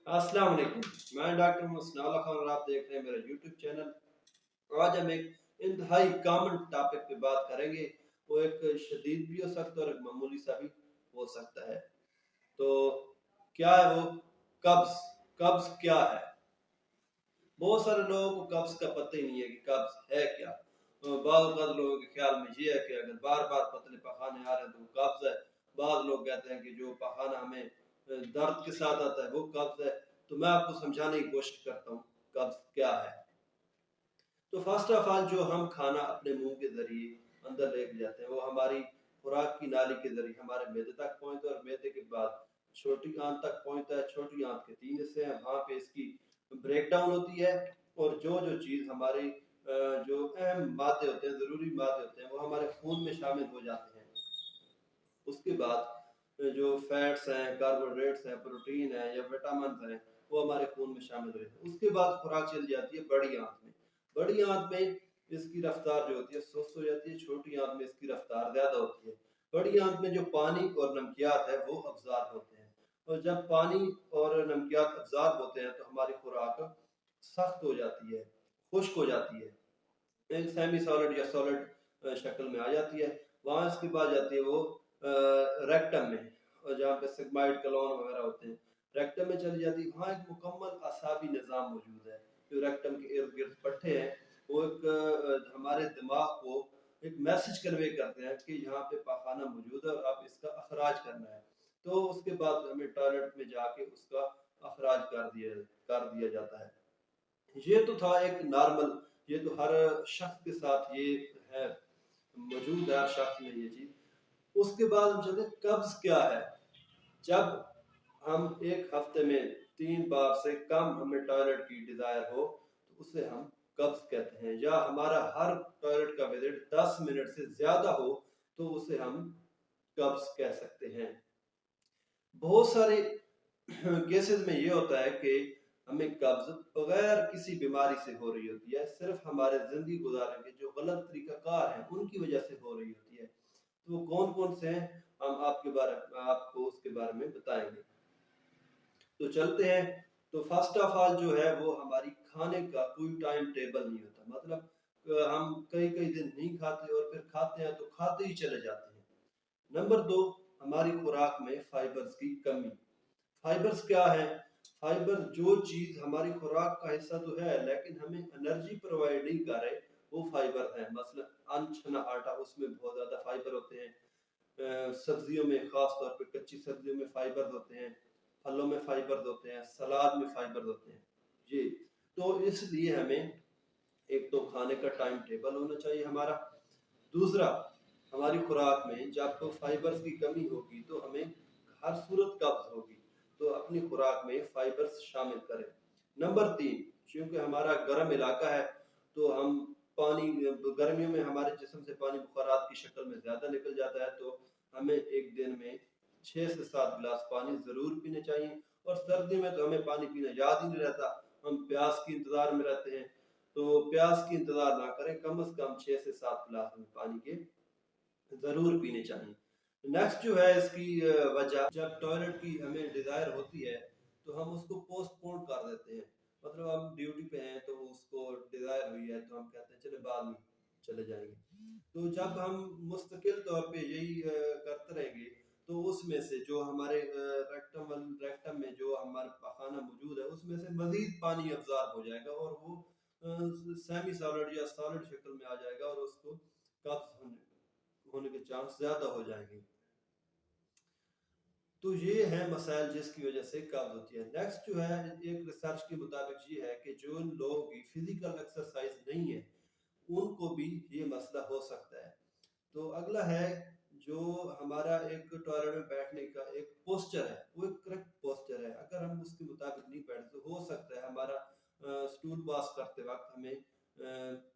अस्सलाम वालेकुम। मैं डॉक्टर मुस्नाउल्लाह खान और आप देख रहे हैं मेरा यूट्यूब चैनल। आज हम एक इंतहाई कॉमन टॉपिक पे बात करेंगे। वो एक शदीद भी हो सकता है और एक मामूली सा भी हो सकता है। तो क्या है वो? कब्ज। कब्ज क्या है? बहुत सारे लोगों को कब्ज का पता ही नहीं है कि कब्ज है क्या। बाद लोगों के ख्याल में ये है कि अगर बार बार पतले पखाने आ रहे हैं तो वो कब्ज है। बाद लोग कहते हैं कि जो पखाना हमें दर्द के साथ आता है वो कब्ज है। तो मैं आपको समझाने की कोशिश करता हूँ कब्ज क्या है। तो फर्स्ट ऑफ ऑल, जो हम खाना अपने मुंह के जरिए अंदर लेके जाते हैं वो हमारी खुराक की नाली के जरिए हमारे मैदे तक पहुंचता है और मैदे के बाद छोटी आंत तक पहुंचता है। छोटी आंत के 3 हिस्से हैं, वहां पे इसकी ब्रेक डाउन होती है और जो जो चीज हमारी जो अहम मादे होते हैं, जरूरी मादे होते हैं, वो हमारे खून में शामिल हो जाते हैं। उसके बाद जो फैट्स हैं, कार्बोहाइड्रेट्स हैं, प्रोटीन है या विटामिन हैं, वो हमारे खून में शामिल रहते हैं। उसके बाद खुराक चली जाती है बड़ी आंत में। बड़ी आंत में इसकी रफ्तार जो होती है सुस्त हो जाती है, छोटी आंत में इसकी रफ्तार ज्यादा होती है। बड़ी आंत में जो पानी और नमकियात है वो अब्जॉर्ब होते हैं, और जब पानी और नमकियात अब्जॉर्ब होते हैं तो हमारी खुराक सख्त हो जाती है, खुश्क हो जाती है, एक सेमी सॉलिड या सॉलिड शक्ल में आ जाती है। वहां इसके बाद जाती है वो रेक्टम में, और जहाँ पे सिग्माइड कलॉन वगैरह होते हैं रेक्टम में चली जाती है। वहाँ एक मुकम्मल असाबी निज़ाम मौजूद है। जो रेक्टम के इर्द गिर्द पट्टे हैं वो एक हमारे दिमाग को एक मैसेज कन्वे करते हैं कि यहाँ पे पाखाना मौजूद है और अब इसका अखराज करना है। तो उसके बाद हमें टॉयलेट में जाके उसका अखराज कर दिया जाता है। ये तो था एक नॉर्मल, ये तो हर शख्स के साथ ये है, मौजूद है हर शख्स में ये चीज। उसके बाद हम चलते हैं, कब्ज क्या है? जब हम एक हफ्ते में 3 बार से कम हमें टॉयलेट की डिजायर हो तो उसे हम कब्ज कहते हैं। या हमारा हर टॉयलेट का विजिट 10 मिनट से ज्यादा हो तो उसे हम कब्ज कह सकते हैं। बहुत सारे केसेस में ये होता है कि हमें कब्ज बगैर किसी बीमारी से हो रही होती है, सिर्फ हमारे जिंदगी गुजारने के जो गलत तरीकाकार हैं उनकी वजह से हो रही होती है। तो वो कौन कौन से हैं हम आपको उसके बारे में बताएंगे। तो चलते हैं। तो फर्स्ट ऑफ ऑल जो है वो हमारी खाने का कोई टाइम टेबल नहीं होता। मतलब हम कई कई दिन नहीं खाते और फिर खाते हैं तो खाते ही चले जाते हैं। नंबर 2, हमारी खुराक में फाइबर्स की कमी। फाइबर्स क्या है? फाइबर जो चीज हमारी खुराक का हिस्सा तो है लेकिन हमें एनर्जी प्रोवाइड नहीं कर रहे, वो फाइबर है। मसलन अनछना आटा, उसमें बहुत ज्यादा फाइबर होते हैं। सब्जियों में, खास तौर पे कच्ची सब्जियों में फाइबर होते हैं, फलों में फाइबर होते हैं, सलाद में फाइबर होते हैं। ये तो इसलिए हमें एक तो खाने का टाइम टेबल होना चाहिए हमारा। दूसरा, हमारी खुराक में जब तो फाइबर्स की कमी होगी तो हमें हर सूरत कब्ज होगी, तो अपनी खुराक में फाइबर्स शामिल करें। नंबर 3, क्योंकि हमारा गर्म इलाका है तो हम पानी, गर्मियों में हमारे जिस्म से पानी बुखारात की शक्ल में ज्यादा निकल जाता है, तो हमें एक दिन में 6 से 7 गिलास पानी जरूर पीने चाहिए। और सर्दी में तो हमें पानी पीना याद ही नहीं रहता, हम प्यास की इंतजार में रहते हैं। तो प्यास की इंतजार ना करें, कम से कम 6 से 7 गिलास हमें पानी के जरूर पीने चाहिए। नेक्स्ट जो है इसकी वजह, जब टॉयलेट की हमें डिजायर होती है तो हम उसको पोस्टपोन कर देते हैं। मतलब हम ड्यूटी पे हैं तो उसको डिजायर हुई है तो हम कहते हैं चले बाद में चले जाएंगे। तो जब हम मुस्तकिल तौर पे यही करते रहेंगे तो उसमें से जो हमारे रेक्टम में जो हमारा पखाना मौजूद है उसमें से मजीद पानी अब्जॉर्ब हो जाएगा और वो सेमी सॉलिड या सॉलिड शक्ल में आ जाएगा और उसको कब्ज होने के चांस ज्यादा हो जाएंगे। तो ये है मसाइल जिसकी वजह से कब्ज होती है। नेक्स्ट जो है, एक रिसर्च के मुताबिक ये है कि जो लोगों की फिजिकल एक्सरसाइज नहीं है उनको भी ये मसला हो सकता है। तो अगला है, जो हमारा एक टॉयलेट में बैठने का एक पोस्चर है वो एक करेक्ट पोस्चर है। अगर हम उसके मुताबिक नहीं बैठे तो हो सकता है हमारा स्टूल पास करते वक्त हमें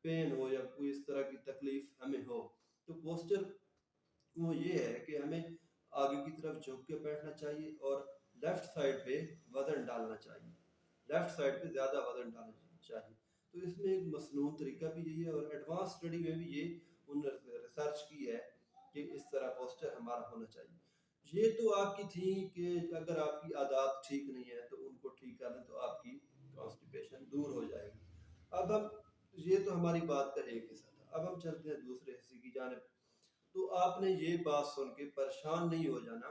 पेन हो या कोई इस तरह की तकलीफ हमें हो। तो पोस्चर वो ये है कि हमें आगे की तरफ झुक के बैठना चाहिए और लेफ्ट साइड पे वजन डालना चाहिए, लेफ्ट साइड पे ज्यादा वजन डालना चाहिए। तो इसमें एक मसनून तरीका भी यही है और एडवांस स्टडी में भी ये उन रिसर्च की है कि इस तरह पोस्टर हमारा होना चाहिए। ये तो आपकी थी कि अगर आपकी आदत ठीक नहीं है तो उनको ठीक अब हम ये तो हमारी बात का एक हिस्सा था, अब हम चलते हैं दूसरे हिस्से की जानिब। तो आपने ये बात सुन के परेशान नहीं हो जाना,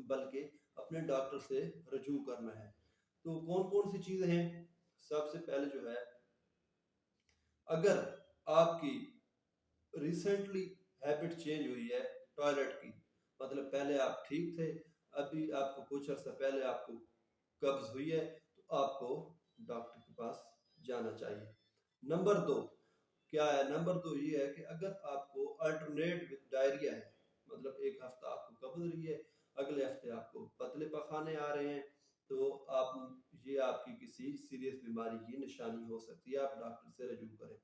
बल्कि अपने डॉक्टर से रजू करना है। तो कौन कौन सी चीज़ें हैं? सबसे पहले जो है, अगर आपकी रिसेंटली हैबिट चेंज हुई है टॉयलेट की, मतलब पहले आप ठीक थे, अभी आपको कुछ अर्सा पहले आपको कब्ज हुई है, तो आपको डॉक्टर के पास जाना चाहिए। नंबर दो क्या है? नंबर दो ये है कि अगर आपको अल्टरनेट विद डायरिया है, मतलब एक हफ्ता आपको कब्ज रही है, अगले हफ्ते आपको पतले पखाने आ रहे हैं, तो आप ये आपकी किसी सीरियस बीमारी की निशानी हो सकती है, आप डॉक्टर से रजू करें।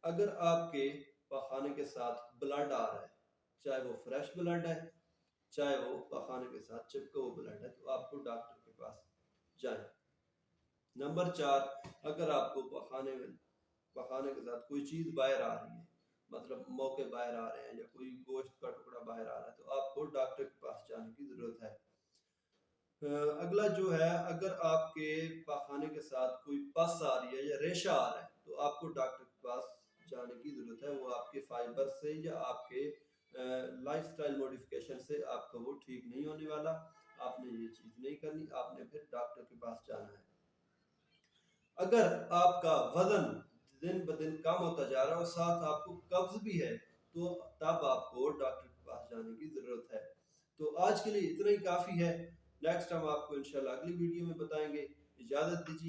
अगर आपके पखाने के साथ ब्लड आ रहा है, चाहे वो फ्रेश ब्लड है, चाहे वो पखाने के साथ चिपका हुआ ब्लड है, तो आपको डॉक्टर के पास जाएं। नंबर चार, अगर आपको पखाने के साथ कोई चीज़ बाहर आ रही है, मतलब मौके बाहर आ रहे हैं या कोई गोश्त का टुकड़ा बाहर आ रहा है, तो आपको डॉक्टर के पास जाने की ज़रूरत है। अगला जो है, अगर आपके पखाने के साथ कोई पस आ रही है या रेशा आ रहा है, तो आपको डॉक्टर के पास जाने की ज़रूरत है। वो आपके फाइबर से या आपके लाइफस्टाइल मॉडिफिकेशन से आपका वो ठीक नहीं होने वाला। आपने ये चीज़ नहीं करनी, आपने फिर डॉक्टर के पास जाना है। अगर आपका वजन दिन ब दिन कम होता जा रहा है और साथ आपको कब्ज भी है, तो तब आपको डॉक्टर के पास जाने की ज़रूरत है। तो आज के लिए इतना ही काफ़ी है। नेक्स्ट हम आपको इंशाल्लाह अगली वीडियो में बताएंगे। इजाज़त दीजिए।